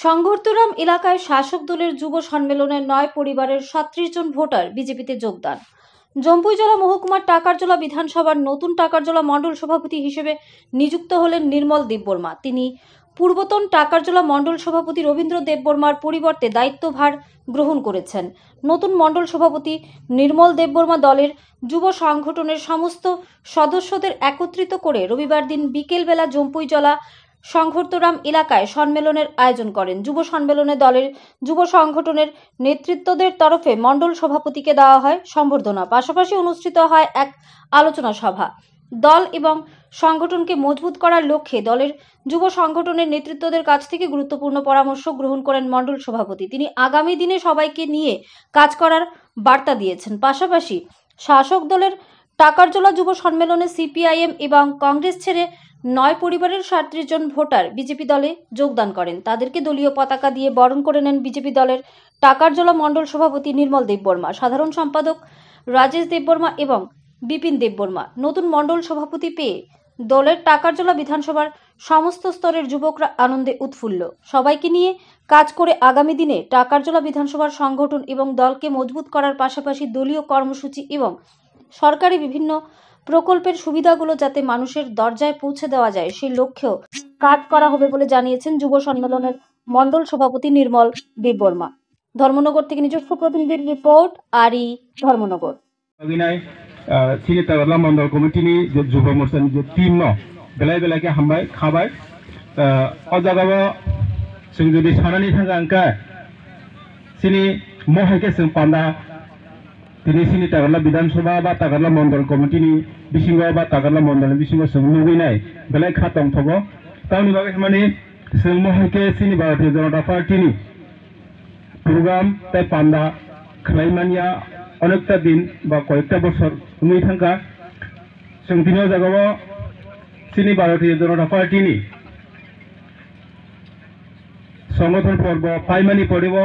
সংঘর্তরাম এলাকায় শাসক দলের যুব সম্মেলনে ৯ পরিবারের ৩৭ জন ভোটার বিজেপিতে যোগদান। জম্পুইজলা মহকুমার টাকারজলা বিধানসভার নতুন টাকারজলা মণ্ডল সভাপতি হিসেবে নিযুক্ত হলেন নির্মল দেববর্মা। তিনি পূর্বতন টাকারজলা মণ্ডল সভাপতি রবীন্দ্র দেববর্মার পরিবর্তে দায়িত্বভার গ্রহণ করেছেন। নতুন মণ্ডল সভাপতি নির্মল দেববর্মা দলের যুব সংগঠনের সমস্ত সদস্যদের একত্রিত করে রবিবার দিন বিকেলবেলা জম্পুইজলা সংঘর্তরাম এলাকায় সম্মেলনের আয়োজন করেন। যুব সম্মেলনে দলের যুব সংগঠনের নেতৃত্বদের তরফে মণ্ডল সভাপতিকে দেওয়া হয় সম্বর্ধনা। পাশাপাশি অনুষ্ঠিত হয় এক আলোচনা সভা। দল এবং সংগঠনকে মজবুত করার লক্ষ্যে দলের যুব সংগঠনের নেতৃত্বদের কাছ থেকে গুরুত্বপূর্ণ পরামর্শ গ্রহণ করেন মণ্ডল সভাপতি। তিনি আগামী দিনে সবাইকে নিয়ে কাজ করার বার্তা দিয়েছেন। পাশাপাশি শাসক দলের টাকারজলা যুব সম্মেলনে সিপিআইএম এবং কংগ্রেস ছেড়ে ৯ পরিবারের ৩৭ জন ভোটার বিজেপি দলে যোগদান করেন। তাদেরকে দলীয় পতাকা দিয়ে বরণ করে নেন বিজেপি দলের টাকারজলা মণ্ডল সভাপতি নির্মল দেববর্মা, সাধারণ সম্পাদক রাজেশ দেববর্মা এবং বিপিন দেববর্মা। নতুন মণ্ডল সভাপতি পেয়ে দলের টাকারজলা বিধানসভার সমস্ত স্তরের যুবকরা আনন্দে উৎফুল্ল। সবাইকে নিয়ে কাজ করে আগামী দিনে টাকারজলা বিধানসভার সংগঠন এবং দলকে মজবুত করার পাশাপাশি দলীয় কর্মসূচি এবং সরকারি বিভিন্ন প্রকল্পের সুবিধাগুলো যাতে মানুষের দরজায় পৌঁছে দেওয়া যায় সেই লক্ষ্যেও কাজ করা হবে বলে জানিয়েছেন যুব সম্মেলনের মণ্ডল সভাপতি নির্মল দেববর্মা। ধর্মনগর থেকে নিজস্ব প্রতিনিধির রিপোর্ট, আরি ধর্মনগর। সিনি তাগরলা মন্ডল কমিটিनि যে যুব মোর্চাनि যে টিम न बेलाय बेलायके हामबाय खाबाय अ जागाबो जों जुदि सानानै थांगा सिनि महायके जों पान्दा दिनै सिनि तागरला विधानसभा बा तागरला मन्डल कमिटिनि बिसिङाव बा तागरला मन्डलनि बिसिङाव जों लुबैनाय बेलाय खातम थगो तावनि बागै माने जों महायके सिनि भारतीय जनता पार्टीनि प्रग्राम ताय पान्दा खालायमानिया अनेकटा दिन बा कयेकटा बছর नुई थांगा जों दिनै जागाव सिनि भारतीय जनता पार्टीनि संगठन पर्व पाइमानि पड़ब